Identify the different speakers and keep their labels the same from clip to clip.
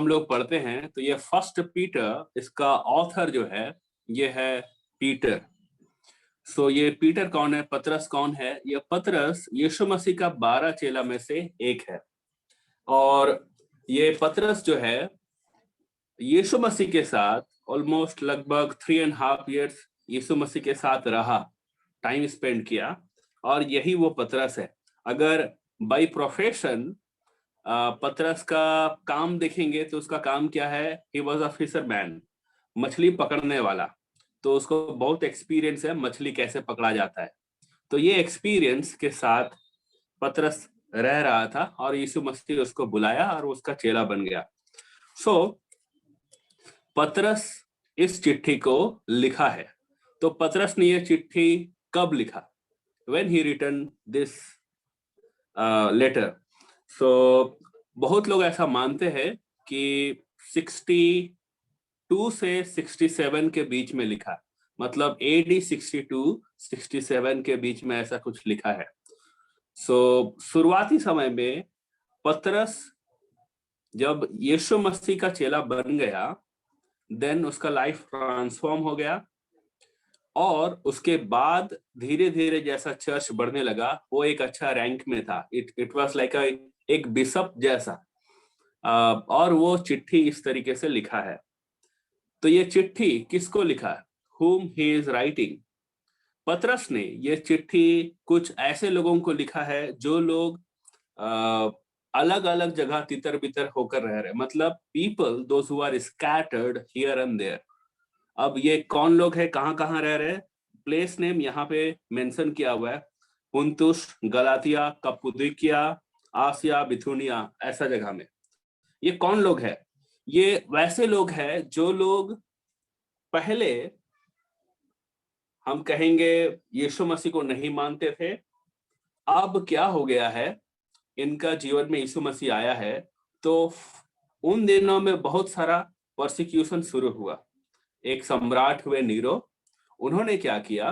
Speaker 1: हम लोग पढ़ते हैं तो ये फर्स्ट पीटर, इसका ऑथर जो है ये है पीटर। सो ये पीटर कौन है, पतरस कौन है? ये पतरस यीशु मसीह का 12 चेला में से एक है। और ये पतरस जो है यीशु मसीह के साथ ऑलमोस्ट लगभग 3.5 years यीशु मसीह के साथ रहा, टाइम स्पेंड किया, और यही वो पतरस है। अगर बाय प्रोफेशन पतरस का काम देखेंगे तो उसका काम क्या है? ही वॉज अ फिशरमैन, मछली पकड़ने वाला। तो उसको बहुत एक्सपीरियंस है मछली कैसे पकड़ा जाता है। तो ये एक्सपीरियंस के साथ पतरस रह रहा था और यीशु मसीह उसको बुलाया और उसका चेला बन गया। सो पतरस इस चिट्ठी को लिखा है। तो पतरस ने ये चिट्ठी कब लिखा? When he written this letter. So बहुत लोग ऐसा मानते हैं कि 62 से 67 के बीच में लिखा, मतलब AD 62-67 के बीच में ऐसा कुछ लिखा है। शुरुआती समय में पतरस जब यीशु मसीह का चेला बन गया, देन उसका लाइफ ट्रांसफॉर्म हो गया, और उसके बाद धीरे धीरे जैसा चर्च बढ़ने लगा वो एक अच्छा रैंक में था। इट वाज लाइक एक बिशप जैसा। और वो चिट्ठी इस तरीके से लिखा है। तो ये चिट्ठी किसको लिखा है? whom he is writing? पतरस ने ये चिट्ठी कुछ ऐसे लोगों को लिखा है जो लोग अलग अलग जगह तितर बितर होकर रह रहे, मतलब people those who are scattered here and there. अब ये कौन लोग है, कहाँ कहाँ रह रहे? प्लेस नेम यहाँ पे मेंशन किया हुआ है, पुंतुस, गलातिया, कप्पदूकिया, आसिया, बिथुनिया, ऐसा जगह में। ये कौन लोग है? ये वैसे लोग हैं जो लोग पहले हम कहेंगे यीशु मसीह को नहीं मानते थे। अब क्या हो गया है, इनका जीवन में यीशु मसीह आया है, तो उन दिनों में बहुत सारा परसिक्यूशन शुरू हुआ। एक सम्राट हुए नीरो, उन्होंने क्या किया,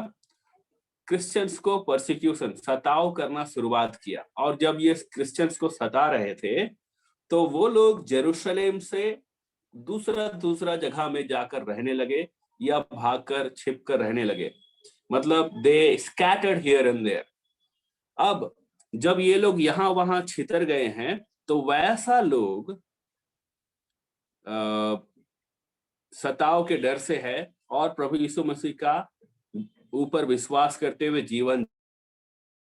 Speaker 1: क्रिश्चियंस को परसिक्यूशन, सताव करना शुरुआत किया। और जब ये क्रिश्चियंस को सता रहे थे तो वो लोग जेरूशलेम से दूसरा दूसरा जगह में जाकर रहने लगे या भागकर छिपकर रहने लगे, मतलब दे स्कैटर्ड हियर एंड देयर। अब जब ये लोग यहाँ वहां छितर गए हैं तो वैसा लोग सताव के डर से है और प्रभु यीशु मसीह का ऊपर विश्वास करते हुए जीवन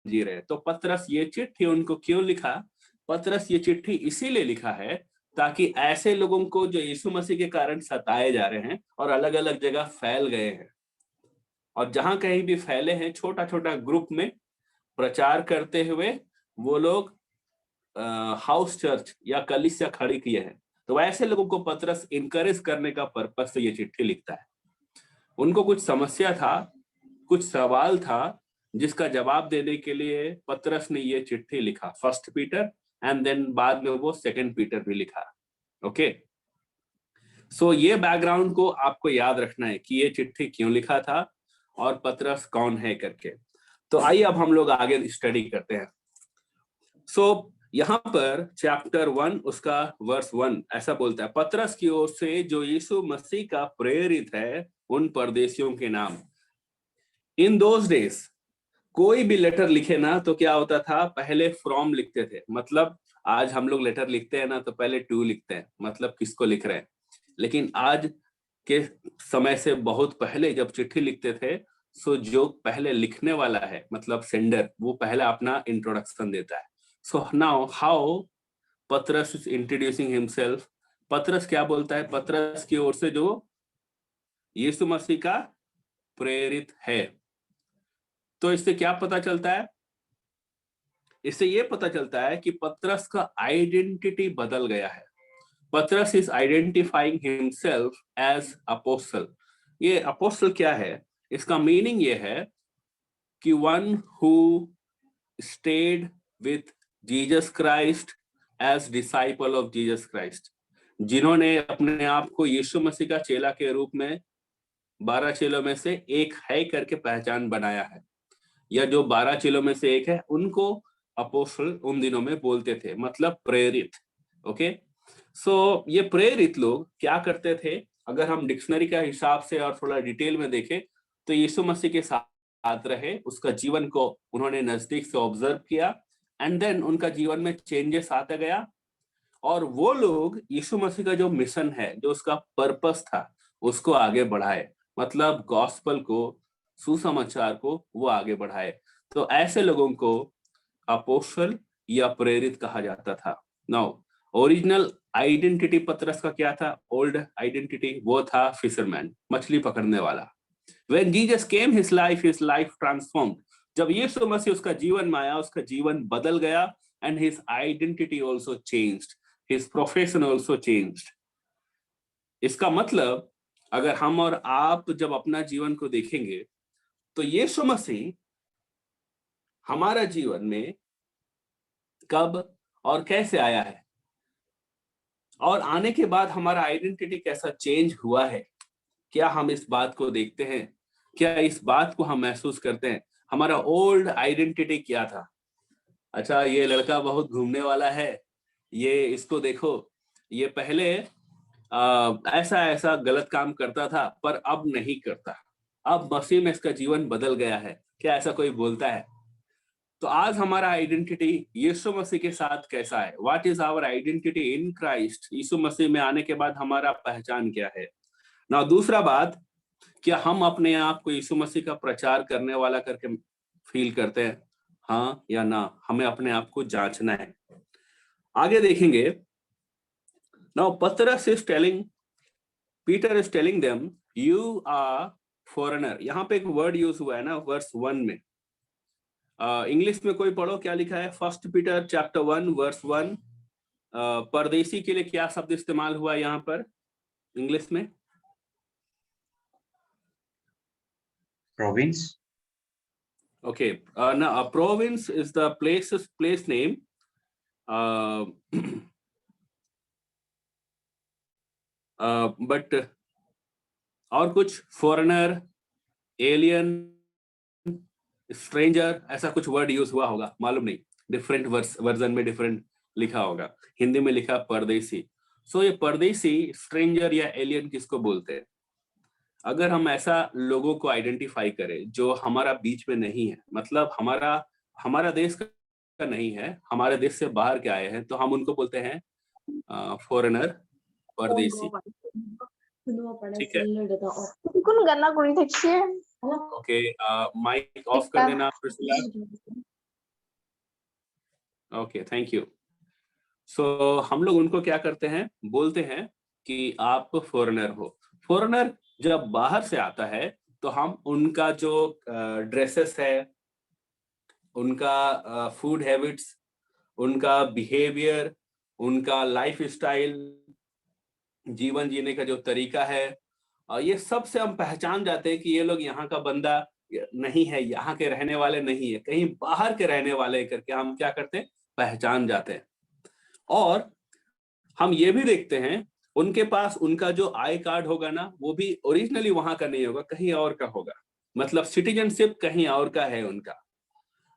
Speaker 1: जी रहे। तो पतरस ये चिट्ठी उनको क्यों लिखा? पतरस ये चिट्ठी इसीलिए लिखा है ताकि ऐसे लोगों को जो यीशु मसीह के कारण सताए जा रहे हैं और अलग अलग जगह फैल गए हैं, और जहां कहीं भी फैले हैं छोटा छोटा ग्रुप में प्रचार करते हुए वो लोग हाउस चर्च या कलीसिया खड़ी किए हैं। तो ऐसे लोगों को पतरस इनकरेज करने का पर्पस से ये चिट्ठी लिखता है। उनको कुछ समस्या था, कुछ सवाल था, जिसका जवाब देने के लिए पतरस ने ये चिट्ठी लिखा, फर्स्ट पीटर, एंड देन बाद में वो सेकंड पीटर भी लिखा। ओके, सो ये बैकग्राउंड को आपको याद रखना है कि ये चिट्ठी क्यों लिखा था और पतरस कौन है करके। तो आइए अब हम लोग आगे स्टडी करते हैं। सो यहाँ पर चैप्टर 1 उसका वर्स 1 ऐसा बोलता है, पतरस की ओर से जो यीशु मसीह का प्रेरित है उन परदेशियों के नाम। इन दोज डेज कोई भी लेटर लिखे ना तो क्या होता था, पहले फ्रॉम लिखते थे। मतलब आज हम लोग लेटर लिखते हैं ना तो पहले टू लिखते हैं, मतलब किसको लिख रहे हैं। लेकिन आज के समय से बहुत पहले जब चिट्ठी लिखते थे, सो जो पहले लिखने वाला है मतलब सेंडर, वो पहले अपना इंट्रोडक्शन देता है। सो नाउ हाउ पतरस इज इंट्रोड्यूसिंग हिमसेल्फ। पतरस क्या बोलता है? पतरस की ओर से जो यीशु मसीह का प्रेरित है। तो इससे क्या पता चलता है? इससे ये पता चलता है कि पतरस का आइडेंटिटी बदल गया है। पतरस is identifying himself as apostle. ये अपोस्टल क्या है? इसका मीनिंग ये है कि one who stayed with Jesus Christ as disciple of Jesus Christ, जिन्होंने अपने आप को यीशु मसीह का चेला के रूप में 12 चेलों में से एक है करके पहचान बनाया है, या जो 12 चेलों में से एक है उनको अपोस्टल उन दिनों में बोलते थे, मतलब प्रेरित। ओके, सो ये प्रेरित लोग क्या करते थे, अगर हम डिक्शनरी का हिसाब से और थोड़ा डिटेल में देखें तो यीशु मसीह के साथ रहे, उसका जीवन को उन्होंने नजदीक से ऑब्जर्व किया एंड देन उनका जीवन में चेंजेस आता गया और वो लोग यीशु मसीह का जो मिशन है, जो उसका पर्पस था, उसको आगे बढ़ाए, मतलब गॉस्पल को, सुसमाचार को वो आगे बढ़ाए। तो ऐसे लोगों को अपोस्टल या प्रेरित कहा जाता था। नाउ ओरिजिनल आइडेंटिटी पतरस का क्या था? ओल्ड आइडेंटिटी वो था फिशरमैन, मछली पकड़ने वाला। When Jesus came his life transformed. जब यीशु मसीह उसका जीवन में आया, उसका जीवन बदल गया and his identity also changed, his profession also changed. इसका मतलब अगर हम और आप जब अपना जीवन को देखेंगे तो यीशु मसीह हमारा जीवन में कब और कैसे आया है और आने के बाद हमारा आइडेंटिटी कैसा चेंज हुआ है, क्या हम इस बात को देखते हैं? क्या इस बात को हम महसूस करते हैं? हमारा ओल्ड आइडेंटिटी क्या था? अच्छा, ये लड़का बहुत घूमने वाला है, ये इसको देखो, ये पहले ऐसा ऐसा गलत काम करता था पर अब नहीं करता, अब मसीह में इसका जीवन बदल गया है। क्या ऐसा कोई बोलता है? तो आज हमारा आइडेंटिटी यीशु मसीह के साथ कैसा है? What is our identity in Christ? यीशु मसीह में आने के बाद हमारा पहचान क्या है ना? दूसरा बात, क्या हम अपने आप को यीशु मसीह का प्रचार करने वाला करके फील करते हैं? हाँ या ना? हमें अपने आप को जांचना है। आगे देखेंगे। नाउ पतरस is telling, Peter is telling them, you are foreigner. यहाँ पे एक वर्ड यूज हुआ है ना वर्स 1 में। इंग्लिश में कोई पढ़ो, क्या लिखा है? First Peter chapter 1 verse 1। परदेसी के लिए क्या शब्द इस्तेमाल हुआ है यहाँ पर इंग्लिश में?
Speaker 2: Province.
Speaker 1: Okay, now a province is the place name. But और कुछ फॉरेनर, एलियन, स्ट्रेंजर, ऐसा कुछ वर्ड यूज हुआ होगा, मालूम नहीं, डिफरेंट वर्जन में डिफरेंट लिखा होगा। हिंदी में लिखा परदेसी। सो ये परदेसी, स्ट्रेंजर या एलियन किसको बोलते हैं? अगर हम ऐसा लोगों को आइडेंटिफाई करें जो हमारा बीच में नहीं है, मतलब हमारा देश का नहीं है, हमारे देश से बाहर के आए हैं, तो हम उनको बोलते हैं फॉरेनर, परदेसी। ठीक है, ओके, माइक ऑफ कर देना Priscilla. Okay, thank you. So हम लोग उनको क्या करते हैं? बोलते हैं कि आप फॉरेनर हो। फॉरेनर जब बाहर से आता है तो हम उनका जो ड्रेसेस है, उनका फूड हैबिट्स, उनका बिहेवियर, उनका लाइफ स्टाइल, जीवन जीने का जो तरीका है, ये सब से हम पहचान जाते हैं कि ये लोग यहाँ का बंदा नहीं है, यहाँ के रहने वाले नहीं है, कहीं बाहर के रहने वाले करके हम क्या करते हैं? पहचान जाते हैं। और हम ये भी देखते हैं उनके पास उनका जो आई कार्ड होगा ना, वो भी ओरिजिनली वहां का नहीं होगा, कहीं और का होगा, मतलब सिटीजनशिप कहीं और का है उनका।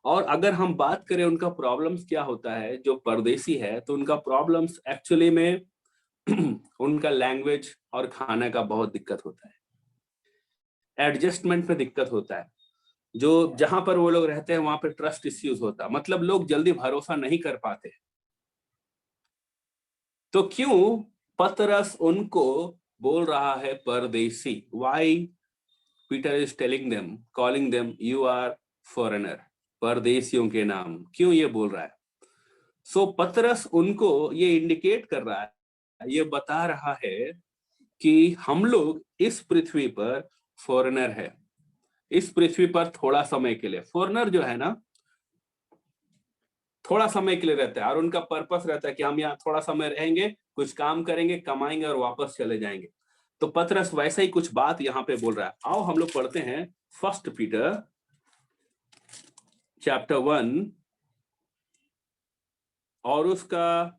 Speaker 1: और अगर हम बात करें उनका प्रॉब्लम्स क्या होता है, जो परदेसी है, तो उनका प्रॉब्लम्स एक्चुअली में उनका लैंग्वेज और खाने का बहुत दिक्कत होता है, एडजस्टमेंट में दिक्कत होता है, जो जहां पर वो लोग रहते हैं वहां पर ट्रस्ट इश्यूज होता है, मतलब लोग जल्दी भरोसा नहीं कर पाते। तो क्यों पतरस उनको बोल रहा है परदेसी? Why Peter is telling them, calling them you are foreigner, परदेसियों के नाम क्यों ये बोल रहा है? सो पतरस उनको ये इंडिकेट कर रहा है, ये बता रहा है कि हम लोग इस पृथ्वी पर फॉरेनर है, इस पृथ्वी पर थोड़ा समय के लिए। फॉरेनर जो है ना, थोड़ा समय के लिए रहता है और उनका पर्पस रहता है कि हम यहाँ थोड़ा समय रहेंगे, कुछ काम करेंगे, कमाएंगे और वापस चले जाएंगे। तो पतरस वैसा ही कुछ बात यहाँ पे बोल रहा है। आओ हम लोग पढ़ते हैं फर्स्ट पीटर चैप्टर 1 और उसका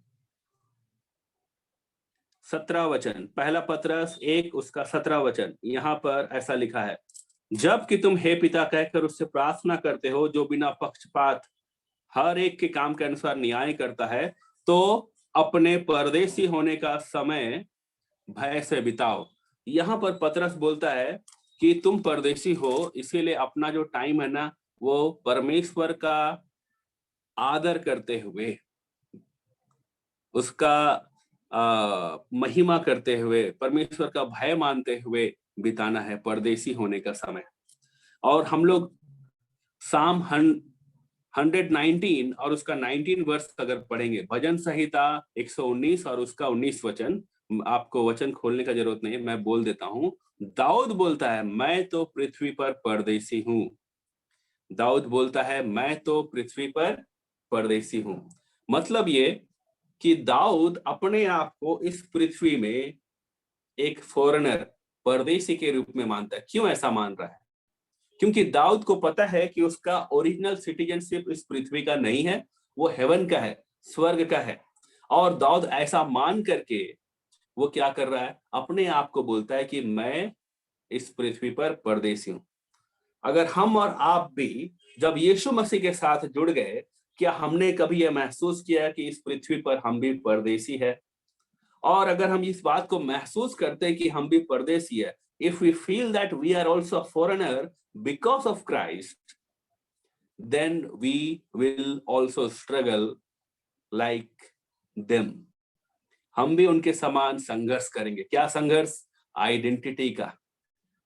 Speaker 1: 17 वचन। पहला पतरस 1 उसका 17 वचन। यहाँ पर ऐसा लिखा है, जब कि तुम हे पिता कहकर उससे प्रार्थना करते हो, जो बिना पक्षपात हर एक के काम के अनुसार न्याय करता है, तो अपने परदेसी होने का समय भय से बिताओ। यहाँ पर पतरस बोलता है कि तुम परदेसी हो, इसीलिए अपना जो टाइम है ना, वो परमेश्वर का आदर करते हुए, उसका महिमा करते हुए, परमेश्वर का भय मानते हुए बिताना है परदेसी होने का समय। और हम लोग साम 119 और उसका 19 वर्ष अगर पढ़ेंगे, भजन संहिता 119 और उसका 19 वचन, आपको वचन खोलने का जरूरत नहीं है, मैं बोल देता हूं। दाऊद बोलता है, मैं तो पृथ्वी पर परदेसी हूं। दाऊद बोलता है, मैं तो पृथ्वी पर परदेसी हूं। मतलब ये कि दाऊद अपने आप को इस पृथ्वी में एक फॉरेनर, परदेसी के रूप में मानता है। क्यों ऐसा मान रहा है? क्योंकि दाऊद को पता है कि उसका ओरिजिनल सिटीजनशिप इस पृथ्वी का नहीं है, वो हेवन का है, स्वर्ग का है। और दाऊद ऐसा मान करके वो क्या कर रहा है? अपने आप को बोलता है कि मैं इस पृथ्वी पर परदेसी हूं। अगर हम और आप भी जब यीशु मसीह के साथ जुड़ गए, क्या हमने कभी यह महसूस किया कि इस पृथ्वी पर हम भी परदेसी है? और अगर हम इस बात को महसूस करते हैं कि हम भी परदेसी है, if we feel that we are also a foreigner because of Christ, then we will also struggle like them. हम भी उनके समान संघर्ष करेंगे। क्या संघर्ष? आइडेंटिटी का,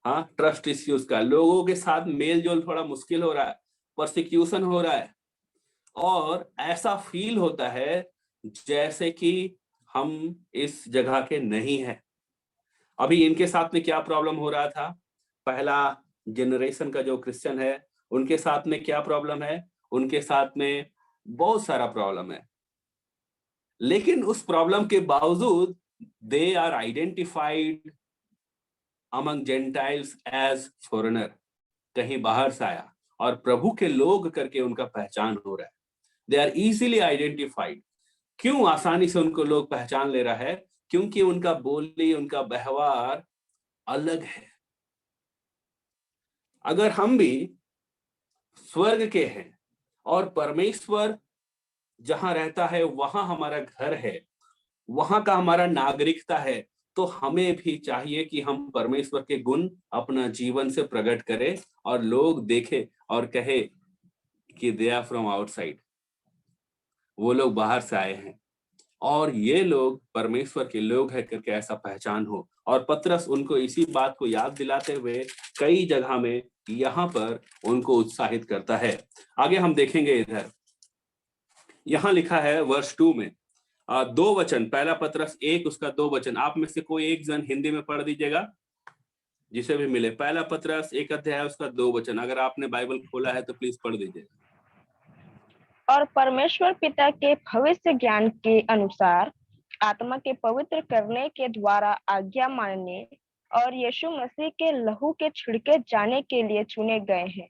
Speaker 1: हाँ, ट्रस्ट इश्यूज का, लोगों के साथ मेल जोल थोड़ा मुश्किल हो रहा है, परसिक्यूशन हो रहा है, और ऐसा फील होता है जैसे कि हम इस जगह के नहीं है। अभी इनके साथ में क्या प्रॉब्लम हो रहा था? पहला जनरेशन का जो क्रिश्चियन है, उनके साथ में क्या प्रॉब्लम है? उनके साथ में बहुत सारा प्रॉब्लम है, लेकिन उस प्रॉब्लम के बावजूद they are identified among gentiles as foreigner, कहीं बाहर से आया, और प्रभु के लोग करके उनका पहचान हो रहा है। They are easily identified. क्यों आसानी से उनको लोग पहचान ले रहा है? क्योंकि उनका बोली, उनका व्यवहार अलग है। अगर हम भी स्वर्ग के हैं और परमेश्वर जहां रहता है वहां हमारा घर है, वहां का हमारा नागरिकता है, तो हमें भी चाहिए कि हम परमेश्वर के गुण अपना जीवन से प्रकट करें और लोग देखें और कहे कि दे आर फ्रॉम आउटसाइड, वो लोग बाहर से आए हैं और ये लोग परमेश्वर के लोग हैं करके ऐसा पहचान हो। और पतरस उनको इसी बात को याद दिलाते हुए कई जगह में यहाँ पर उनको उत्साहित करता है। आगे हम देखेंगे, इधर यहाँ लिखा है वर्ष 2 में 2 वचन, पहला पतरस 1 उसका 2 वचन, आप में से कोई एक जन हिंदी में पढ़ दीजिएगा, जिसे भी मिले। पहला पतरस 1 अध्याय उसका 2 वचन, अगर आपने बाइबल खोला है तो प्लीज पढ़ दीजिए।
Speaker 2: और परमेश्वर पिता के भविष्य ज्ञान के अनुसार आत्मा के पवित्र करने के द्वारा आज्ञा मानने और यीशु मसीह के लहू के छिड़के जाने के लिए चुने गए हैं।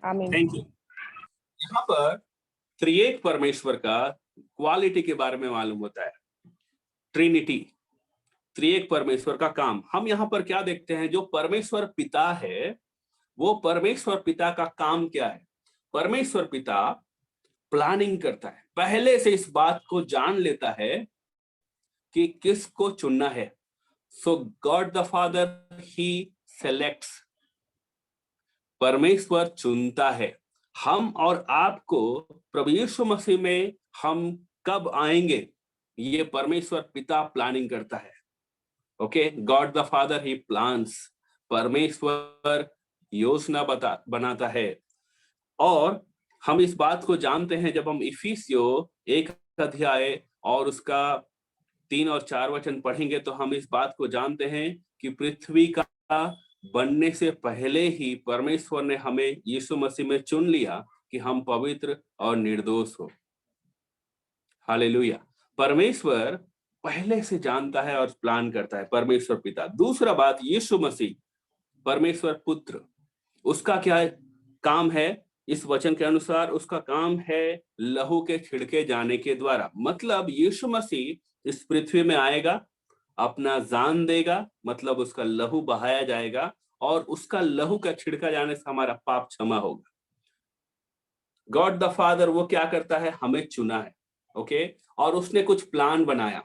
Speaker 2: आमीन।
Speaker 1: Thank you. यहाँ पर त्रिएक परमेश्वर का क्वालिटी के बारे में मालूम होता है, ट्रिनिटी, त्रिएक परमेश्वर का काम। हम यहाँ पर क्या देखते हैं? जो परमेश्वर पिता है, वो परमेश्वर पिता का काम क्या है? परमेश्वर पिता प्लानिंग करता है, पहले से इस बात को जान लेता है कि किसको चुनना है। सो गॉड द फादर ही सेलेक्ट्स, परमेश्वर चुनता है। हम और आपको प्रभु यीशु मसीह में हम कब आएंगे, ये परमेश्वर पिता प्लानिंग करता है। Okay, God the father he plans, परमेश्वर योजना बनाता है। और हम इस बात को जानते हैं जब हम इफिसियो 1 अध्याय और उसका 3 और 4 वचन पढ़ेंगे, तो हम इस बात को जानते हैं कि पृथ्वी का बनने से पहले ही परमेश्वर ने हमें यीशु मसीह में चुन लिया कि हम पवित्र और निर्दोष हो। हालेलुया। परमेश्वर पहले से जानता है और प्लान करता है, परमेश्वर पिता। दूसरा बात, यीशु मसीह परमेश्वर पुत्र, उसका क्या काम है? इस वचन के अनुसार उसका काम है लहू के छिड़के जाने के द्वारा। मतलब यीशु मसीह इस पृथ्वी में आएगा, अपना जान देगा, मतलब उसका लहू बहाया जाएगा और उसका लहू का छिड़का जाने से हमारा पाप क्षमा होगा। गॉड द फादर वो क्या करता है? हमें चुना है ओके, और उसने कुछ प्लान बनाया।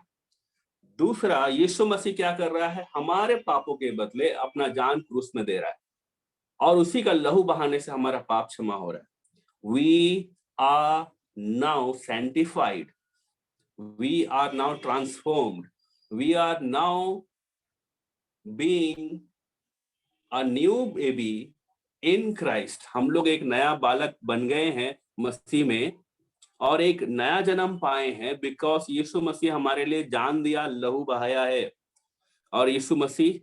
Speaker 1: दूसरा, यीशु मसीह क्या कर रहा है, हमारे पापों के बदले अपना जान क्रूस में दे रहा है और उसी का लहू बहाने से हमारा पाप क्षमा हो रहा है। We are now sanctified, we are now transformed, we are now being a new baby in Christ. हम लोग एक नया बालक बन गए हैं मसीह में और एक नया जन्म पाए हैं, बिकॉज यीशु मसीह हमारे लिए जान दिया, लहू बहाया है। और यीशु मसीह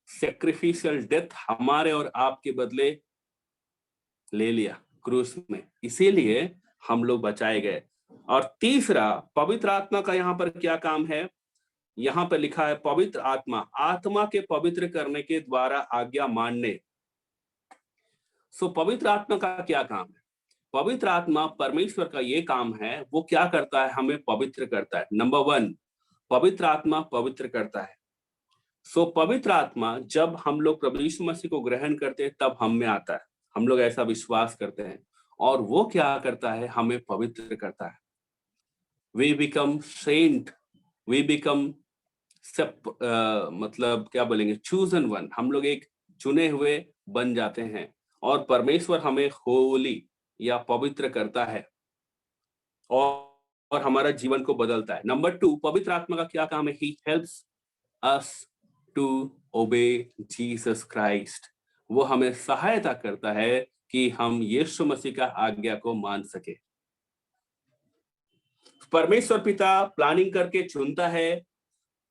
Speaker 1: सेक्रिफिशियल डेथ हमारे और आपके बदले ले लिया क्रूस में, इसीलिए हम लोग बचाए गए। और तीसरा, पवित्र आत्मा का यहाँ पर क्या काम है, यहाँ पर लिखा है पवित्र आत्मा, आत्मा के पवित्र करने के द्वारा आज्ञा मानने। सो पवित्र आत्मा का क्या काम है? पवित्र आत्मा परमेश्वर का ये काम है, वो क्या करता है, हमें पवित्र करता है। नंबर 1, पवित्र आत्मा पवित्र करता है। सो पवित्र आत्मा जब हम लोग प्रभु यीशु मसीह को ग्रहण करते हैं तब हम में आता है, हम लोग ऐसा विश्वास करते हैं, और वो क्या करता है, हमें पवित्र करता है। We become saint, we become मतलब क्या बोलेंगे, चूजन वन, हम लोग एक चुने हुए बन जाते हैं और परमेश्वर हमें होली या पवित्र करता है और हमारा जीवन को बदलता है। नंबर 2, पवित्र आत्मा का क्या काम है, he helps us to obey Jesus Christ. वो हमें सहायता करता है कि हम यीशु मसीह का आज्ञा को मान सके। परमेश्वर पिता प्लानिंग करके चुनता है,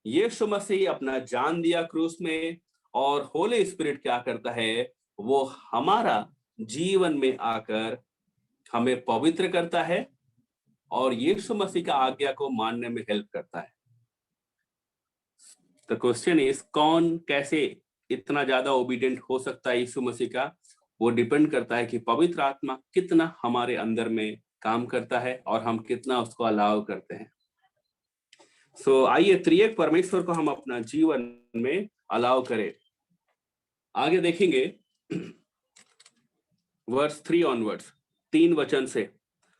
Speaker 1: यीशु मसीह अपना जान दिया क्रूस में, और होली स्पिरिट क्या करता है, वो हमारा जीवन में आकर हमें पवित्र करता है और यीशु मसीह का आज्ञा को मानने में हेल्प करता है। द क्वेश्चन इज, कौन कैसे इतना ज्यादा ओबीडिएंट हो सकता है यीशु मसीह का? वो डिपेंड करता है कि पवित्र आत्मा कितना हमारे अंदर में काम करता है और हम कितना उसको अलाउ करते हैं। सो आइए त्रिएक परमेश्वर को हम अपना जीवन में अलाउ करें। आगे देखेंगे वर्स 3 ऑनवर्ड्स, 3 वचन से।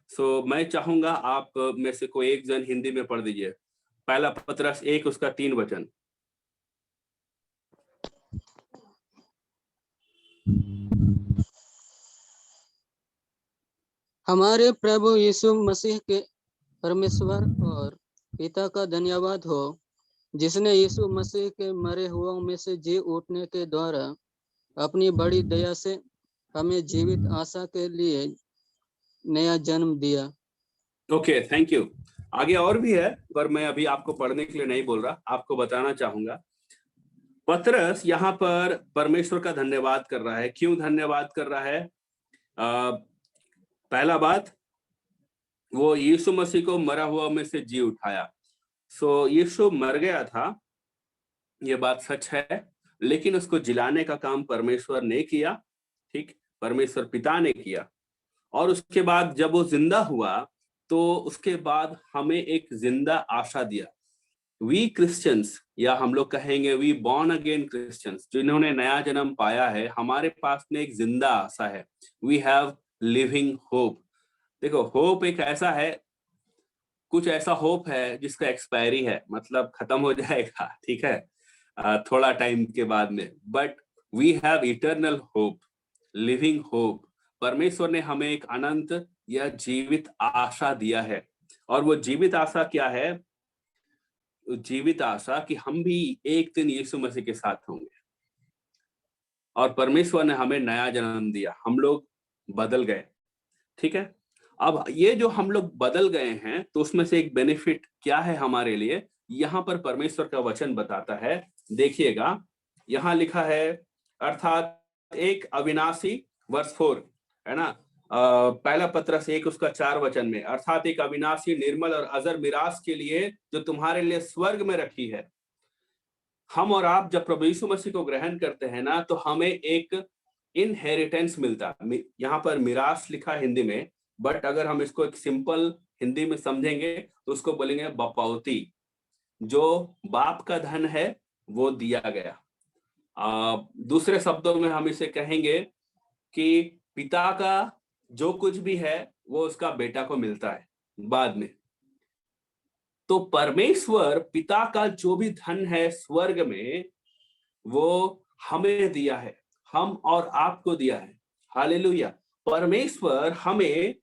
Speaker 1: सो मैं चाहूंगा आप में से कोई एक जन हिंदी में पढ़ दीजिए। पहला पतरस 1 उसका 3 वचन।
Speaker 3: हमारे प्रभु यीशु मसीह के परमेश्वर और पिता का धन्यवाद हो, जिसने यीशु मसीह के मरे हुओं में से जी उठने के द्वारा अपनी बड़ी दया से हमें जीवित आशा के लिए नया जन्म दिया।
Speaker 1: Okay, thank you. आगे और भी है, पर मैं अभी आपको पढ़ने के लिए नहीं बोल रहा, आपको बताना चाहूंगा। पतरस यहाँ पर परमेश्वर का धन्यवाद कर रहा है। क्यों धन्यवाद कर रहा है? पहला बात, वो यीशु मसीह को मरा हुआ में से जी उठाया। सो यीशु मर गया था, ये बात सच है, लेकिन उसको जिलाने का काम परमेश्वर ने किया, ठीक, परमेश्वर पिता ने किया। और उसके बाद जब वो जिंदा हुआ तो उसके बाद हमें एक जिंदा आशा दिया। वी क्रिश्चियंस, या हम लोग कहेंगे वी बॉर्न अगेन क्रिश्चियंस, जिन्होंने नया जन्म पाया है, हमारे पास में एक जिंदा आशा है। We have living hope. देखो, होप एक ऐसा है, कुछ ऐसा होप है जिसका एक्सपायरी है, मतलब खत्म हो जाएगा, ठीक है, थोड़ा टाइम के बाद में। But we have eternal hope, living hope. परमेश्वर ने हमें एक अनंत या जीवित आशा दिया है। और वो जीवित आशा क्या है? जीवित आशा कि हम भी एक दिन यीशु मसीह के साथ होंगे। और परमेश्वर ने हमें नया जन्म दिया, हम लोग बदल गए, ठीक है। अब ये जो हम लोग बदल गए हैं, तो उसमें से एक बेनिफिट क्या है हमारे लिए, यहाँ पर परमेश्वर का वचन बताता है। देखिएगा, यहाँ लिखा है, अर्थात एक अविनाशी, वर्स 4 है ना, पहला पतरस 1 उसका 4 वचन में, अर्थात एक अविनाशी, निर्मल और अजर मिरास के लिए जो तुम्हारे लिए स्वर्ग में रखी है। हम और आप जब प्रभु यीशु मसीह को ग्रहण करते हैं ना, तो हमें एक इनहेरिटेंस मिलता है। यहाँ पर मिरास लिखा हिंदी में, बट अगर हम इसको एक सिंपल हिंदी में समझेंगे तो उसको बोलेंगे बपौती। जो बाप का धन है वो दिया गया। दूसरे शब्दों में हम इसे कहेंगे कि पिता का जो कुछ भी है वो उसका बेटा को मिलता है बाद में। तो परमेश्वर पिता का जो भी धन है स्वर्ग में, वो हमें दिया है, हम और आपको दिया है। हालेलुया। परमेश्वर हमें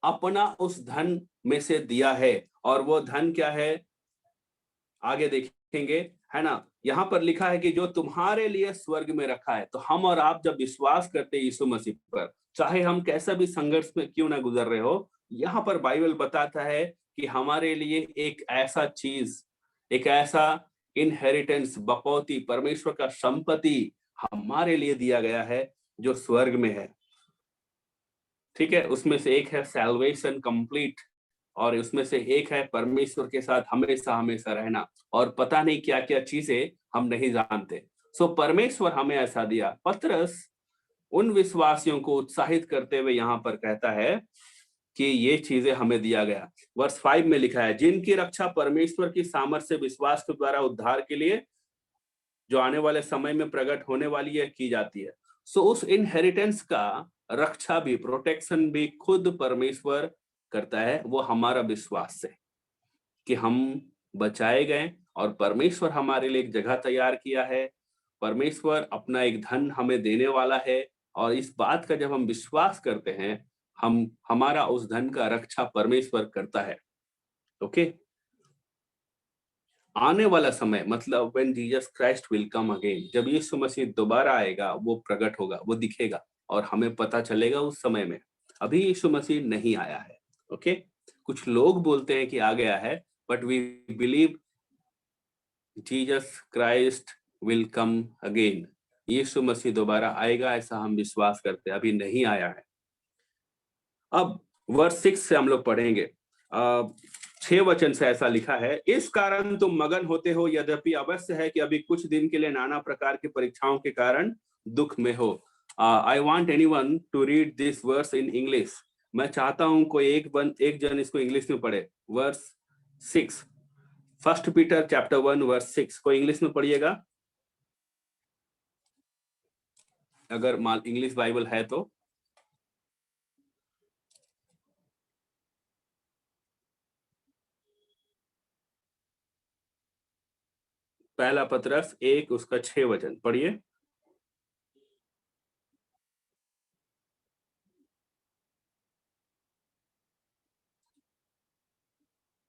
Speaker 1: अपना उस धन में से दिया है, और वो धन क्या है आगे देखेंगे, है ना। यहाँ पर लिखा है कि जो तुम्हारे लिए स्वर्ग में रखा है। तो हम और आप जब विश्वास करते हैं यीशु मसीह पर, चाहे हम कैसा भी संघर्ष में क्यों ना गुजर रहे हो, यहाँ पर बाइबल बताता है कि हमारे लिए एक ऐसा चीज, एक ऐसा इनहेरिटेंस, बकौती, परमेश्वर का संपत्ति हमारे लिए दिया गया है जो स्वर्ग में है। ठीक है, उसमें से एक है सैल्वेशन कंप्लीट, और उसमें से एक है परमेश्वर के साथ हमेशा हमेशा रहना, और पता नहीं क्या क्या चीजें हम नहीं जानते। सो परमेश्वर हमें ऐसा दिया। पतरस उन विश्वासियों को उत्साहित करते हुए यहाँ पर कहता है कि ये चीजें हमें दिया गया। वर्स 5 में लिखा है, जिनकी रक्षा परमेश्वर की सामर्थ्य से विश्वास के द्वारा उद्धार के लिए जो आने वाले समय में प्रकट होने वाली है की जाती है। सो उस इनहेरिटेंस का रक्षा भी, प्रोटेक्शन भी खुद परमेश्वर करता है। वो हमारा विश्वास से कि हम बचाए गए, और परमेश्वर हमारे लिए एक जगह तैयार किया है। परमेश्वर अपना एक धन हमें देने वाला है, और इस बात का जब हम विश्वास करते हैं, हमारा उस धन का रक्षा परमेश्वर करता है। ओके। आने वाला समय मतलब when Jesus Christ will come again, जब यीशु मसीह दोबारा आएगा, वो प्रकट होगा, वो दिखेगा, और हमें पता चलेगा उस समय में। अभी यीशु मसीह नहीं आया है। ओके। कुछ लोग बोलते हैं कि आ गया है, but we believe Jesus Christ will come again. यीशु मसीह दोबारा आएगा, ऐसा हम विश्वास करते हैं। अभी नहीं आया है। अब वर्स 6 से हम लोग पढ़ेंगे। 6 वचन से ऐसा लिखा है, इस कारण तुम मगन होते हो, यद्यपि अवश्य है कि अभी कुछ दिन के लिए नाना प्रकार की परीक्षाओं के कारण दुख में हो। I want anyone to read this verse in English. मैं चाहता हूं कोई एक जन इसको इंग्लिश में पढ़े। वर्स 6, 1 पीटर चैप्टर 1 वर्स 6, कोई इंग्लिश में पढ़िएगा अगर इंग्लिश बाइबल है तो। पहला पतरस 1 उसका 6 वचन पढ़िए।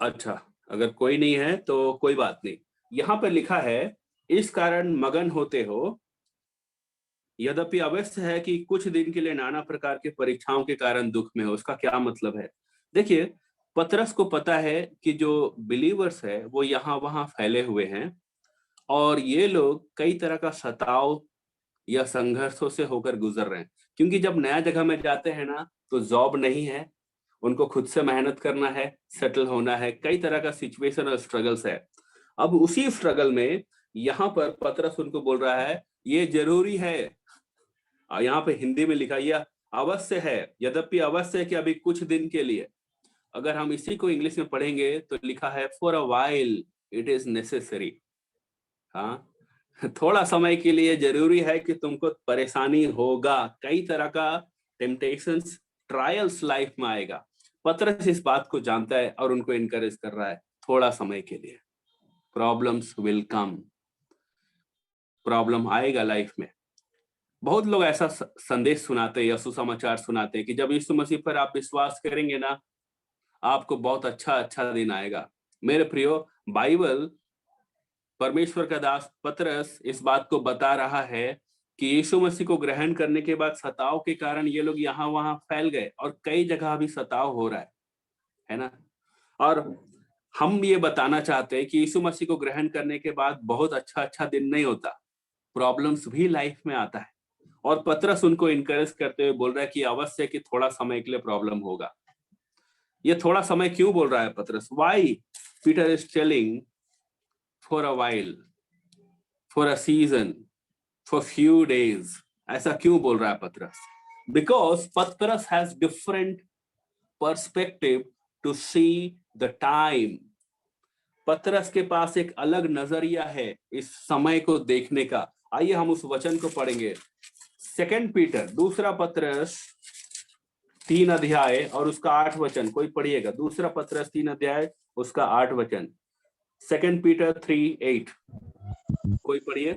Speaker 1: अच्छा, अगर कोई नहीं है तो कोई बात नहीं। यहाँ पर लिखा है, इस कारण मगन होते हो, यद्यपि अवश्य है कि कुछ दिन के लिए नाना प्रकार के परीक्षाओं के कारण दुख में हो। उसका क्या मतलब है? देखिए, पतरस को पता है कि जो बिलीवर्स है वो यहाँ वहां फैले हुए हैं, और ये लोग कई तरह का सताव या संघर्षों से होकर गुजर रहे हैं। क्योंकि जब नया जगह में जाते हैं ना, तो जॉब नहीं है, उनको खुद से मेहनत करना है, सेटल होना है, कई तरह का सिचुएशन और स्ट्रगल्स है। अब उसी स्ट्रगल में यहाँ पर पतरस उनको बोल रहा है, ये जरूरी है। यहाँ पे हिंदी में लिखा, यह अवश्य है, यद्यपि अवश्य है कि अभी कुछ दिन के लिए। अगर हम इसी को इंग्लिश में पढ़ेंगे तो लिखा है, for a while it is necessary. हाँ, थोड़ा समय के लिए जरूरी है कि तुमको परेशानी होगा, कई तरह का टेम्पटेशंस, ट्रायल्स लाइफ में आएगा। पतरस इस बात को जानता है और उनको इनकरेज कर रहा है, थोड़ा समय के लिए प्रॉब्लम्स विल कम, प्रॉब्लम आएगा लाइफ में। बहुत लोग ऐसा संदेश सुनाते हैं या सुसमाचार सुनाते हैं कि जब यीशु मसीह पर आप विश्वास करेंगे ना, आपको बहुत अच्छा दिन आएगा। मेरे प्रियो, बाइबल, परमेश्वर का दास पतरस इस बात को बता रहा है कि यीशु मसीह को ग्रहण करने के बाद सताव के कारण ये लोग यहाँ वहां फैल गए, और कई जगह अभी सताव हो रहा है ना। और हम ये बताना चाहते हैं कि यीशु मसीह को ग्रहण करने के बाद बहुत अच्छा दिन नहीं होता, प्रॉब्लम्स भी लाइफ में आता है। और पतरस उनको इनकरेज करते हुए बोल रहा है कि अवश्य कि थोड़ा समय के लिए प्रॉब्लम होगा। ये थोड़ा समय क्यों बोल रहा है पतरस? Why Peter is telling for a while, for a season, for few days? ऐसा क्यों बोल रहा है पतरस? Because Patras has different perspective to see the time. पतरस के पास एक अलग नजरिया है इस समय को देखने का। आइए हम उस वचन को पढ़ेंगे। 2 पीटर, दूसरा पतरस 3 अध्याय और उसका 8 वचन, कोई पढ़िएगा। दूसरा पतरस 3 अध्याय उसका 8 वचन। 2 पीटर 3:8 कोई पढ़िए।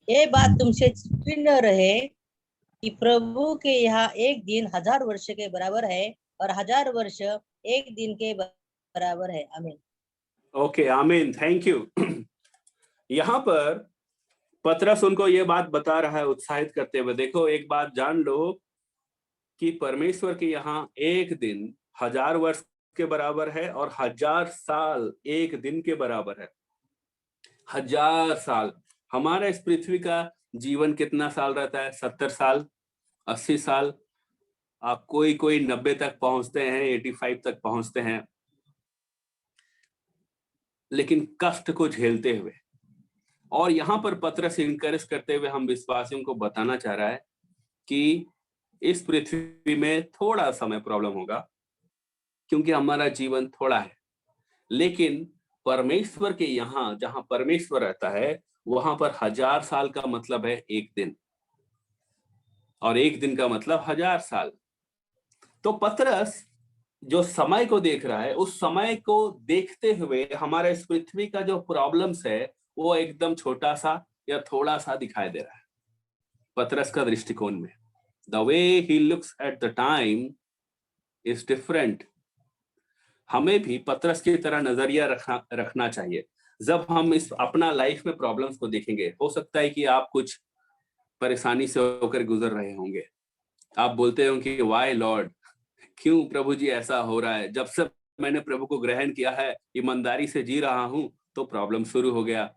Speaker 4: ये बात तुमसे छिपी न रहे कि प्रभु के यहाँ एक दिन 1000 वर्ष के बराबर है और 1000 वर्ष एक दिन के बराबर है। आमीन।
Speaker 1: ओके, आमीन, थैंक यू। यहाँ पर पतरस उनको ये बात बता रहा है उत्साहित करते हुए, देखो एक बात जान लो कि परमेश्वर के यहाँ एक दिन 1000 वर्ष के बराबर है और 1000 साल एक दिन के बराबर है। 1000 साल। हमारा इस पृथ्वी का जीवन कितना साल रहता है? 70 साल, 80 साल, आप कोई 90 तक पहुंचते हैं, 85 तक पहुंचते हैं, लेकिन कष्ट को झेलते हुए। और यहाँ पर पतरस इनकरेज करते हुए हम विश्वासियों को बताना चाह रहा है कि इस पृथ्वी में थोड़ा समय प्रॉब्लम होगा, क्योंकि हमारा जीवन थोड़ा है, लेकिन परमेश्वर के यहाँ जहां परमेश्वर रहता है वहां पर 1000 साल का मतलब है एक दिन, और एक दिन का मतलब 1000 साल। तो पतरस जो समय को देख रहा है, उस समय को देखते हुए हमारा इस पृथ्वी का जो प्रॉब्लम्स है वो एकदम छोटा सा या थोड़ा सा दिखाई दे रहा है पतरस का दृष्टिकोण में। The way he looks at the time is different. हमें भी पतरस की तरह नजरिया रखना चाहिए। जब हम इस अपना लाइफ में प्रॉब्लम्स को देखेंगे, हो सकता है कि आप कुछ परेशानी से होकर गुजर रहे होंगे। आप बोलते होंगे कि वाई लॉर्ड, क्यों प्रभु जी ऐसा हो रहा है? जब से मैंने प्रभु को ग्रहण किया है, ईमानदारी से जी रहा हूं, तो प्रॉब्लम शुरू हो गया।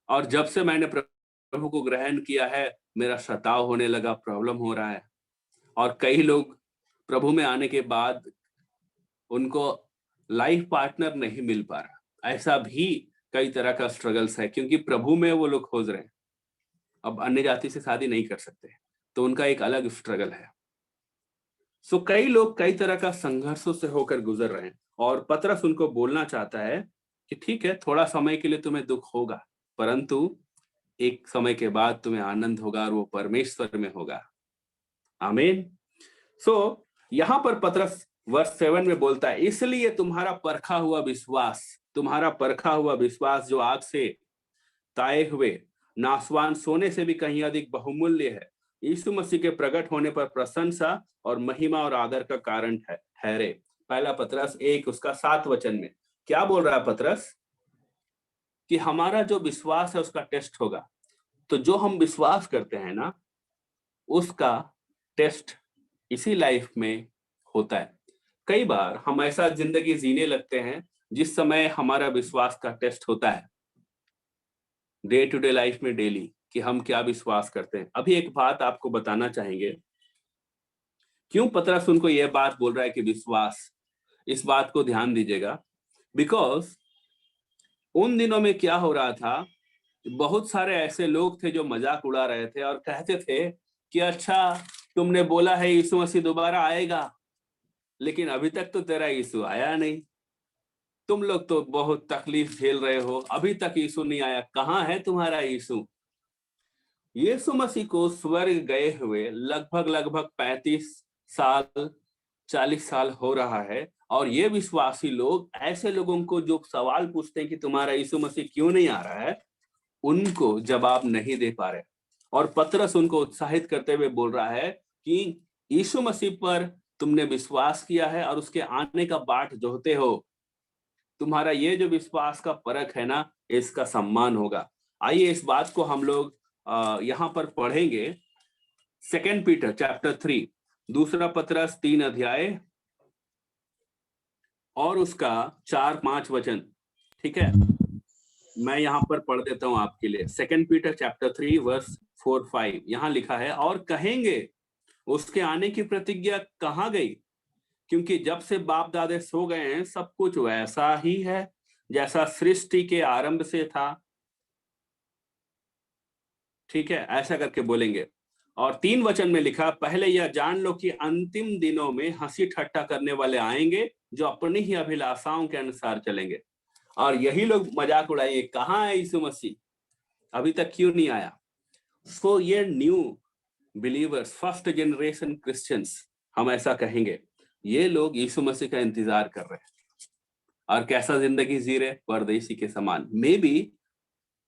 Speaker 1: और जब से मैंने प्रभु को ग्रहण किया है, मेरा सताव होने लगा, प्रॉब्लम हो रहा है। और कई लोग प्रभु में आने के बाद उनको लाइफ पार्टनर नहीं मिल पा रहा। ऐसा भी कई तरह का स्ट्रगल्स है, क्योंकि प्रभु में वो लोग खोज रहे हैं, अब अन्य जाति से शादी नहीं कर सकते, तो उनका एक अलग स्ट्रगल है। सो कई लोग कई तरह का संघर्षों से होकर गुजर रहे हैं, और पतरस उनको बोलना चाहता है कि ठीक है, थोड़ा समय के लिए तुम्हें दुख होगा, परंतु एक समय के बाद तुम्हें आनंद होगा, और वो परमेश्वर में होगा। आमीन। सो यहाँ पर पतरस वर्ष 7 में बोलता है, इसलिए तुम्हारा परखा हुआ विश्वास जो आग से ताए हुए नासवान सोने से भी कहीं अधिक बहुमूल्य है, यीशु मसीह के प्रकट होने पर प्रशंसा और महिमा और आदर का कारण ठहरे। पहला पतरस 1 उसका 7 वचन में क्या बोल रहा है पतरस? कि हमारा जो विश्वास है उसका टेस्ट होगा। तो जो हम विश्वास करते हैं ना, उसका टेस्ट इसी लाइफ में होता है। कई बार हम ऐसा जिंदगी जीने लगते हैं जिस समय हमारा विश्वास का टेस्ट होता है डे टू डे लाइफ में, डेली, कि हम क्या विश्वास करते हैं। अभी एक बात आपको बताना चाहेंगे, क्यों पतरस उनको यह बात बोल रहा है कि विश्वास, इस बात को ध्यान दीजिएगा। बिकॉज उन दिनों में क्या हो रहा था, बहुत सारे ऐसे लोग थे जो मजाक उड़ा रहे थे और कहते थे कि अच्छा, तुमने बोला है यीशु मसीह दोबारा आएगा, लेकिन अभी तक तो तेरा यीशु आया नहीं। तुम लोग तो बहुत तकलीफ झेल रहे हो, अभी तक यीशु नहीं आया, कहाँ है तुम्हारा यीशु? यीशु मसीह को स्वर्ग गए हुए लगभग 35 साल 40 साल हो रहा है, और ये विश्वासी लोग ऐसे लोगों को जो सवाल पूछते हैं कि तुम्हारा यीशु मसीह क्यों नहीं आ रहा है, उनको जवाब नहीं दे पा रहे। और पतरस उनको उत्साहित करते हुए बोल रहा है कि यीशु मसीह पर तुमने विश्वास किया है और उसके आने का बाट जोहते हो, तुम्हारा ये जो विश्वास का परख है ना, इसका सम्मान होगा। आइए इस बात को हम लोग यहाँ पर पढ़ेंगे। 2 पीटर चैप्टर 3, दूसरा पतरस 3 अध्याय और उसका 4-5 वचन। ठीक है, मैं यहाँ पर पढ़ देता हूँ आपके लिए। 2 पीटर चैप्टर 3 वर्स 4-5 यहाँ लिखा है, और कहेंगे उसके आने की प्रतिज्ञा कहाँ गई? क्योंकि जब से बाप दादे सो गए हैं, सब कुछ वैसा ही है जैसा सृष्टि के आरंभ से था। ठीक है, ऐसा करके बोलेंगे। और 3 वचन में लिखा, पहले यह जान लो कि अंतिम दिनों में हंसी ठट्टा करने वाले आएंगे, जो अपनी ही अभिलाषाओं के अनुसार चलेंगे। और यही लोग मजाक उड़ाएंगे, कहाँ है यीशु मसीह, अभी तक क्यों नहीं आया? सो ये new believers, first generation Christians, हम ऐसा कहेंगे, ये लोग यीशु मसीह का इंतजार कर रहे हैं और कैसा जिंदगी जी रहे, परदेसी के समान। May be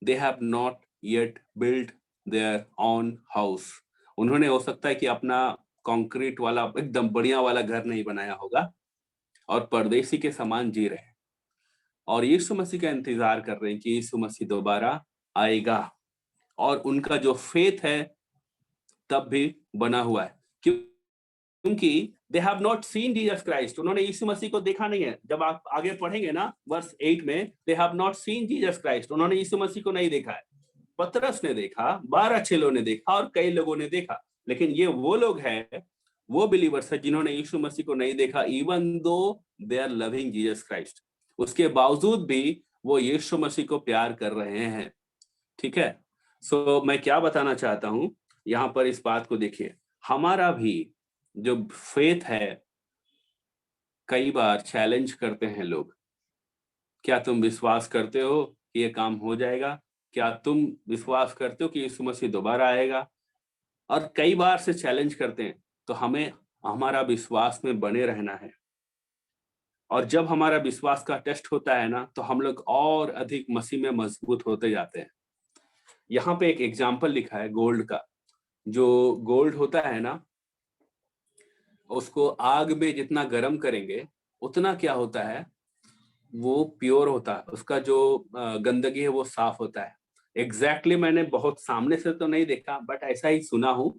Speaker 1: they have not yet built their own house. उन्होंने हो सकता है कि अपना कंक्रीट वाला एकदम बढ़िया वाला घर नहीं बनाया होगा और परदेसी के समान जी रहे हैं और यीशु मसीह का इंतजार कर रहे हैं कि यीशु मसीह दोबारा आएगा। और उनका जो फेथ है तब भी बना हुआ है, क्योंकि दे have not seen Jesus Christ. उन्होंने यीशु मसीह को देखा नहीं है। जब आप आगे पढ़ेंगे ना वर्स 8 में, दे have not seen Jesus Christ, उन्होंने यीशु मसीह को नहीं देखा है। पतरस ने देखा, 12 चेलों ने देखा और कई लोगों ने देखा, लेकिन ये वो लोग हैं, वो बिलीवर्स है जिन्होंने यीशु मसीह को नहीं देखा, even though they are loving Jesus Christ. उसके बावजूद भी वो यीशु मसीह को प्यार कर रहे हैं। ठीक है, सो मैं क्या बताना चाहता हूं यहाँ पर, इस बात को देखिए, हमारा भी जो फेथ है कई बार चैलेंज करते हैं लोग। क्या तुम विश्वास करते हो कि ये काम हो जाएगा? क्या तुम विश्वास करते हो कि यीशु मसीह दोबारा आएगा? और कई बार से चैलेंज करते हैं, तो हमें हमारा विश्वास में बने रहना है। और जब हमारा विश्वास का टेस्ट होता है ना, तो हम लोग और अधिक मसीह में मजबूत होते जाते हैं। यहाँ पे एक एग्जाम्पल लिखा है गोल्ड का। जो गोल्ड होता है ना, उसको आग में जितना गर्म करेंगे उतना क्या होता है, वो प्योर होता है, उसका जो गंदगी है वो साफ होता है। एग्जैक्टली मैंने बहुत सामने से तो नहीं देखा, बट ऐसा ही सुना हूं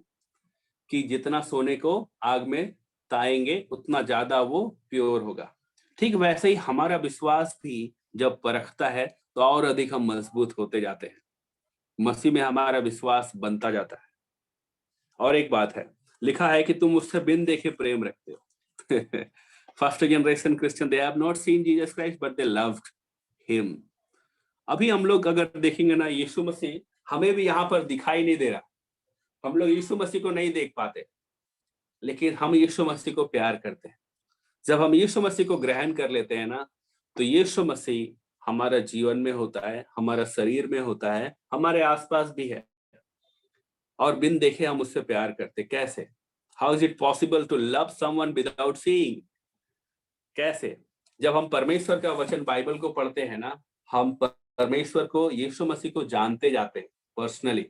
Speaker 1: कि जितना सोने को आग में ताएंगे उतना ज्यादा वो प्योर होगा। ठीक वैसे ही हमारा विश्वास भी जब परखता है तो और अधिक हम मजबूत होते जाते हैं, मसीह में हमारा विश्वास बनता जाता है। और एक बात है, लिखा है कि तुम उससे बिन देखे प्रेम रखते हो। First generation Christian, they have not seen Jesus Christ but they loved him. अभी हम लोग अगर देखेंगे ना, यीशु मसीह हमें भी यहाँ पर दिखाई नहीं दे रहा, हम लोग यीशु मसीह को नहीं देख पाते, लेकिन हम यीशु मसीह को प्यार करते हैं। जब हम यीशु मसीह को ग्रहण कर लेते हैं ना, तो यीशु मसीह हमारा जीवन में होता है, हमारा शरीर में होता है, हमारे आसपास भी है, और बिन देखे हम उससे प्यार करते। कैसे? How is it possible to love someone without seeing? कैसे? जब हम परमेश्वर का वचन बाइबल को पढ़ते हैं ना, हम परमेश्वर को, यीशु मसीह को जानते जाते हैं पर्सनली।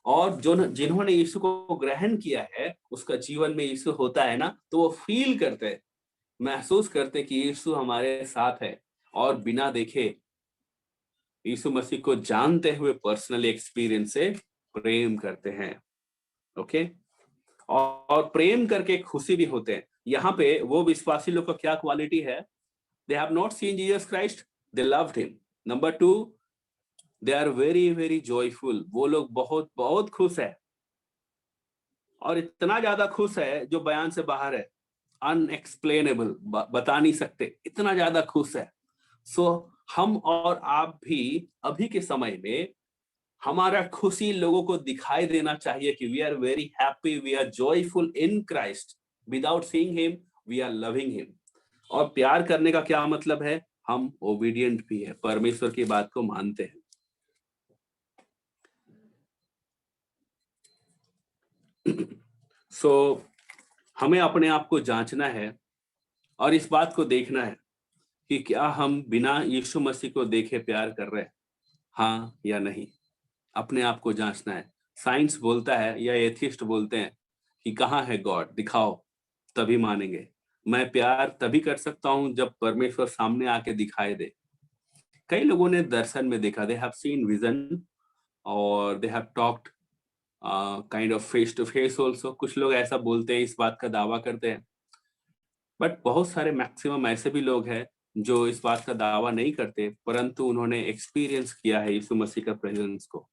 Speaker 1: और जो जिन्होंने यीशु को ग्रहण किया है, उसका जीवन में यीशु होता है ना, तो वो फील करते हैं, महसूस करते कि यीशु हमारे साथ है, और बिना देखे यीशु मसीह को जानते हुए पर्सनली एक्सपीरियंस से प्रेम करते हैं। ओके, और प्रेम करके खुशी भी होते हैं। यहाँ पे वो विश्वासी लोग का क्या क्वालिटी है? They have not seen Jesus Christ, they loved him. Number 2, they are very very joyful. वो लोग बहुत बहुत खुश है, और इतना ज्यादा खुश है जो बयान से बाहर है, अनएक्सप्लेनेबल, बता नहीं सकते, इतना ज्यादा खुश है। सो हम और आप भी अभी के समय में हमारा खुशी लोगों को दिखाई देना चाहिए कि we are very happy, we are joyful in Christ, without seeing him we are loving him. और प्यार करने का क्या मतलब है? हम ओबीडिएंट भी है, परमेश्वर की बात को मानते हैं। सो हमें अपने आप को जांचना है और इस बात को देखना है कि क्या हम बिना यीशु मसीह को देखे प्यार कर रहे हैं, हाँ या नहीं। अपने आप को जांचना है। साइंस बोलता है या एथिस्ट बोलते हैं कि कहाँ है गॉड, दिखाओ तभी मानेंगे। मैं प्यार तभी कर सकता हूं जब परमेश्वर सामने आके दिखाई दे। कई लोगों ने दर्शन में देखा, दे हैव सीन विजन, और they have talked kind of face to face also. कुछ लोग ऐसा बोलते हैं, इस बात का दावा करते हैं, बट बहुत सारे मैक्सिमम ऐसे भी लोग हैं जो इस बात का दावा नहीं करते, परंतु उन्होंने एक्सपीरियंस किया है यीशु मसीह का प्रेजेंस को।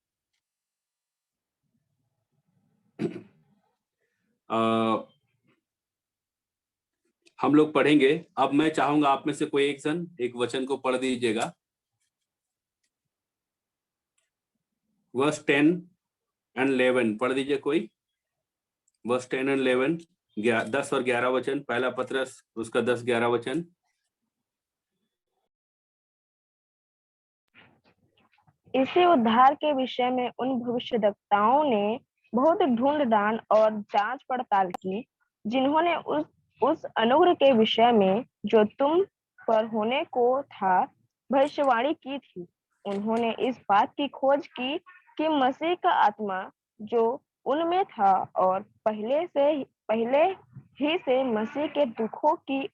Speaker 1: हम लोग पढ़ेंगे। अब मैं चाहूंगा आप में से कोई एक जन एक वचन को पढ़ दीजिएगा, वर्स 10 एंड 11 पढ़ दीजिए कोई। वर्स 10 एंड 11, 10 और 11 वचन, पहला पतरस उसका 10-11 वचन।
Speaker 2: इसी उद्धार के विषय में उन भविष्यद्वक्ताओं ने बहुत ढूंढ डांड और जांच पड़ताल की, जिन्होंने उस अनुग्रह के विषय में जो तुम पर होने को था भविष्यवाणी की थी। उन्होंने इस बात की खोज की कि मसीह का आत्मा जो उनमें था और पहले ही से मसीह के दुखों की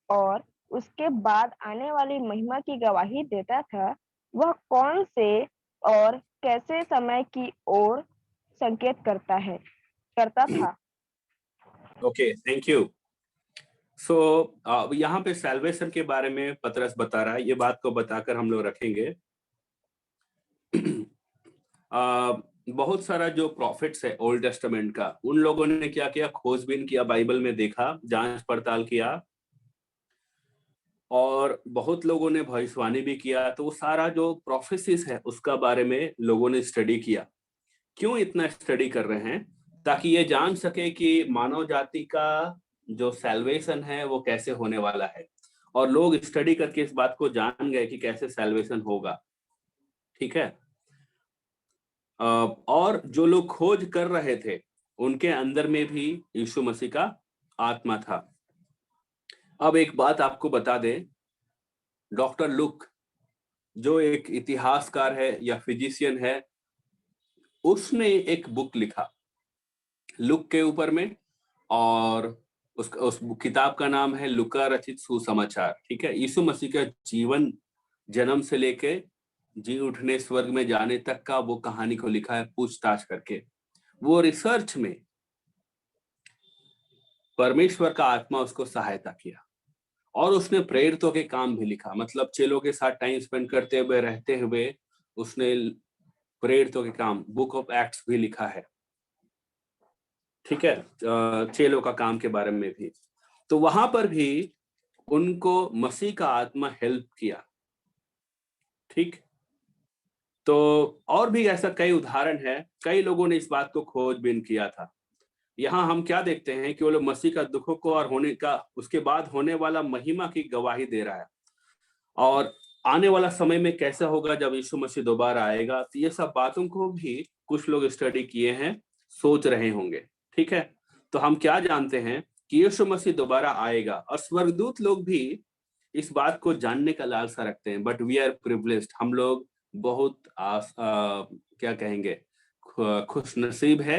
Speaker 2: और उसके बाद आने वाली महिमा की गवाही देता था, वह कौन से और कैसे समय की ओर संकेत करता था।
Speaker 1: Okay, thank you. सो यहाँ पे सैल्वेशन के बारे में पतरस बता रहा है, ये बात को बताकर हम लोग रखेंगे। बहुत सारा जो प्रॉफिट्स है ओल्ड टेस्टामेंट का, उन लोगों ने क्या किया, खोजबीन किया, बाइबल में देखा, जांच पड़ताल किया, और बहुत लोगों ने भविष्यवाणी भी किया। तो वो सारा जो प्रोफेसिस है उसका बारे में लोगों ने स्टडी किया। क्यों इतना स्टडी कर रहे हैं? ताकि ये जान सके कि मानव जाति का जो सैल्वेशन है वो कैसे होने वाला है। और लोग स्टडी करके इस बात को जान गए कि कैसे सैल्वेशन होगा। ठीक है। और जो लोग खोज कर रहे थे उनके अंदर में भी यीशु मसीह का आत्मा था। अब एक बात आपको बता दें, डॉक्टर लुक जो एक इतिहासकार है या फिजिशियन है, उसने एक बुक लिखा लुक के ऊपर में, और उस किताब का नाम है लुका रचित सुसमाचार। ठीक है। यीशु मसीह का जीवन, जन्म से लेके जी उठने, स्वर्ग में जाने तक का वो कहानी को लिखा है पूछताछ करके। वो रिसर्च में परमेश्वर का आत्मा उसको सहायता किया, और उसने प्रेरितों के काम भी लिखा। मतलब चेलों के साथ टाइम स्पेंड करते हुए, रहते हुए उसने प्रेरितों के काम, बुक ऑफ एक्ट्स भी लिखा है। ठीक है। चेलों का काम के बारे में भी। तो वहां पर भी उनको मसीह का आत्मा हेल्प किया। ठीक। तो और भी ऐसा कई उदाहरण है, कई लोगों ने इस बात को खोजबीन किया था। यहाँ हम क्या देखते हैं कि वो लोग मसीह का दुखों को और होने का, उसके बाद होने वाला महिमा की गवाही दे रहा है, और आने वाला समय में कैसा होगा जब यीशु मसीह दोबारा आएगा। तो ये सब बातों को भी कुछ लोग स्टडी किए हैं, सोच रहे होंगे। ठीक है। तो हम क्या जानते हैं कि यीशु मसीह दोबारा आएगा, और स्वर्गदूत लोग भी इस बात को जानने का लालसा रखते हैं। बट वी आर प्रिविलेज्ड, हम लोग बहुत क्या कहेंगे, खुश नसीब है,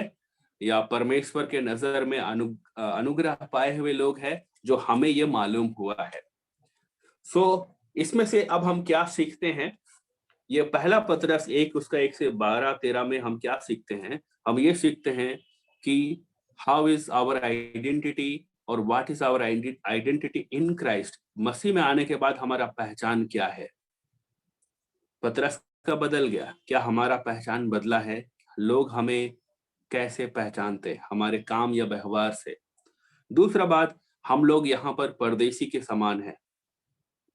Speaker 1: या परमेश्वर के नजर में अनुग्रह पाए हुए लोग हैं जो हमें ये मालूम हुआ है। इसमें से अब हम क्या सीखते हैं? ये पहला पतरस 1 उसका 1 से 12-13 में हम क्या सीखते हैं? हम ये सीखते हैं कि हाउ इज आवर आइडेंटिटी, और what is our identity in Christ. मसीह में आने के बाद हमारा पहचान क्या है? पतरस का बदल गया, क्या हमारा पहचान बदला है? लोग हमें कैसे पहचानते? हमारे काम या व्यवहार से। दूसरा बात, हम लोग यहाँ पर परदेशी के समान हैं।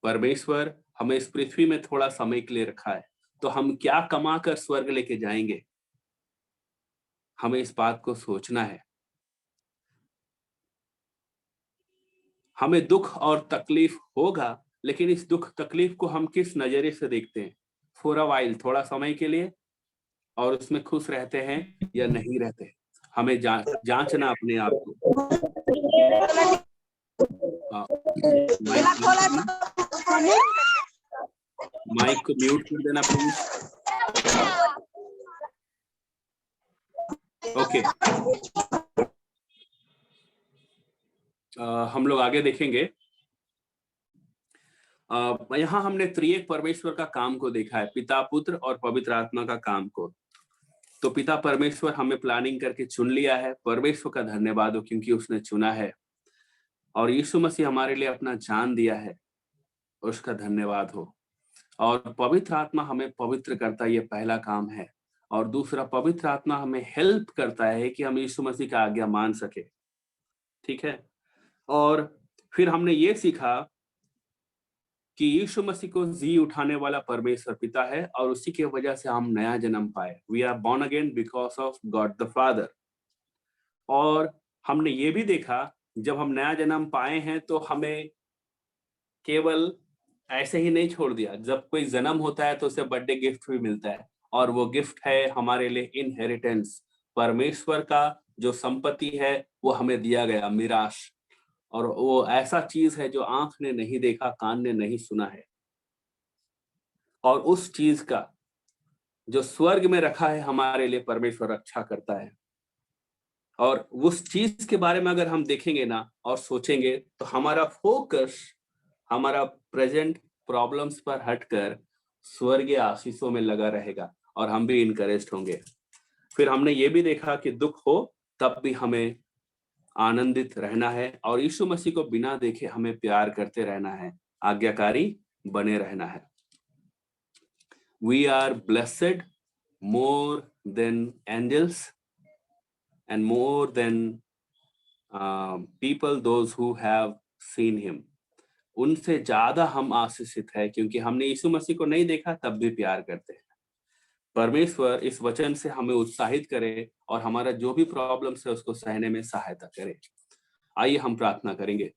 Speaker 1: परमेश्वर हमें इस पृथ्वी में थोड़ा समय के लिए रखा है, तो हम क्या कमा कर स्वर्ग लेके जाएंगे? हमें इस बात को सोचना है। हमें दुख और तकलीफ होगा, लेकिन इस दुख तकलीफ को हम किस नजरिए से देखते हैं? फॉर अ वाइल, थोड़ा समय के लिए, और उसमें खुश रहते हैं या नहीं रहते हैं? हमें जांचना अपने आप को। माइक को म्यूट कर देना प्लीज। ओके। हम लोग आगे देखेंगे। यहाँ हमने त्रिएक परमेश्वर का काम को देखा है, पिता, पुत्र और पवित्र आत्मा का काम को। तो पिता परमेश्वर हमें प्लानिंग करके चुन लिया है। परमेश्वर का धन्यवाद हो क्योंकि उसने चुना है, और यीशु मसीह हमारे लिए अपना जान दिया है, उसका धन्यवाद हो। और पवित्र आत्मा हमें पवित्र करता है, ये पहला काम है। और दूसरा, पवित्र आत्मा हमें हेल्प करता है कि हम यीशु मसीह का आज्ञा मान सके। ठीक है। और फिर हमने ये सीखा कि यीशु मसीह को जी उठाने वाला परमेश्वर पिता है, और उसी की वजह से हम नया जन्म पाए। We are born again because of God the father. और हमने ये भी देखा, जब हम नया जन्म पाए हैं तो हमें केवल ऐसे ही नहीं छोड़ दिया। जब कोई जन्म होता है तो उसे बर्थडे गिफ्ट भी मिलता है, और वो गिफ्ट है हमारे लिए इनहेरिटेंस, परमेश्वर का जो संपत्ति है वो हमें दिया गया, मिराश, और वो ऐसा चीज है जो आंख ने नहीं देखा, कान ने नहीं सुना है, और उस चीज का जो स्वर्ग में रखा है हमारे लिए परमेश्वर रक्षा करता है। और उस चीज के बारे में अगर हम देखेंगे ना और सोचेंगे तो हमारा फोकस हमारा प्रेजेंट प्रॉब्लम्स पर हटकर स्वर्गीय आशीषों में लगा रहेगा और हम भी इनकरेज्ड होंगे। फिर हमने ये भी देखा कि दुख हो तब भी हमें आनंदित रहना है और यीशु मसीह को बिना देखे हमें प्यार करते रहना है, आज्ञाकारी बने रहना है। We are blessed more than angels and more than people those who have seen him. उनसे ज्यादा हम आशीषित है क्योंकि हमने यीशु मसीह को नहीं देखा तब भी प्यार करते हैं। परमेश्वर इस वचन से हमें उत्साहित करे और हमारा जो भी प्रॉब्लम्स है उसको सहने में सहायता करे। आइए हम प्रार्थना करेंगे।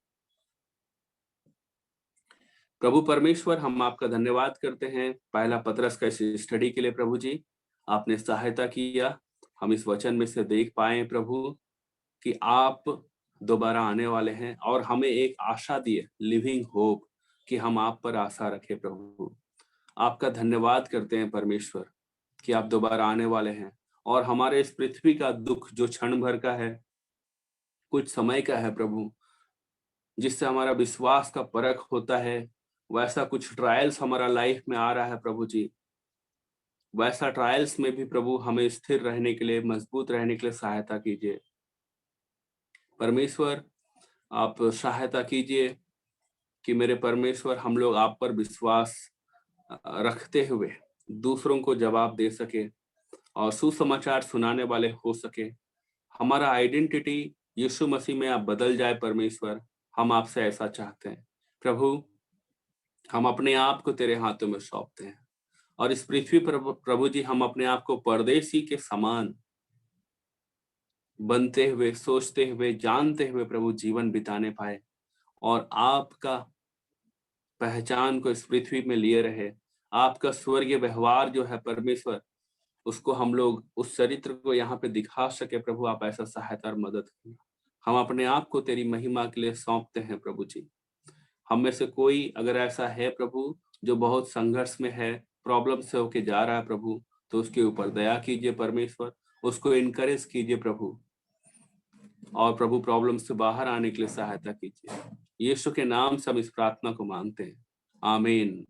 Speaker 1: प्रभु परमेश्वर, हम आपका धन्यवाद करते हैं पहला पतरस का इस स्टडी के लिए। प्रभु जी, आपने सहायता किया, हम इस वचन में से देख पाए प्रभु कि आप दोबारा आने वाले हैं और हमें एक आशा दिए, लिविंग होप, कि हम आप पर आशा रखें। प्रभु आपका धन्यवाद करते हैं परमेश्वर कि आप दोबारा आने वाले हैं और हमारे इस पृथ्वी का दुख जो क्षण भर का है, कुछ समय का है प्रभु, जिससे हमारा विश्वास का परख होता है, वैसा कुछ ट्रायल्स हमारा लाइफ में आ रहा है प्रभु जी, वैसा ट्रायल्स में भी प्रभु हमें स्थिर रहने के लिए, मजबूत रहने के लिए सहायता कीजिए। परमेश्वर आप सहायता कीजिए कि मेरे परमेश्वर हम लोग आप पर विश्वास रखते हुए दूसरों को जवाब दे सके और सुसमाचार सुनाने वाले हो सके। हमारा आइडेंटिटी यीशु मसीह में आप बदल जाए परमेश्वर, हम आपसे ऐसा चाहते हैं। प्रभु हम अपने आप को तेरे हाथों में सौंपते हैं और इस पृथ्वी पर प्रभु जी हम अपने आप को परदेसी के समान बनते हुए, सोचते हुए, जानते हुए प्रभु जीवन बिताने पाए और आपका पहचान को इस पृथ्वी में लिए रहे। आपका स्वर्गीय व्यवहार जो है परमेश्वर, उसको हम लोग उस चरित्र को यहाँ पे दिखा सके। प्रभु आप ऐसा सहायता और मदद करना। हम अपने आप को तेरी महिमा के लिए सौंपते हैं प्रभु जी। हम में से कोई अगर ऐसा है प्रभु जो बहुत संघर्ष में है, प्रॉब्लम से होके जा रहा है प्रभु, तो उसके ऊपर दया कीजिए परमेश्वर, उसको इनकरेज कीजिए प्रभु, और प्रभु प्रॉब्लम से बाहर आने के लिए सहायता कीजिए। यीशु के नाम से हम इस प्रार्थना को मांगते हैं, आमीन।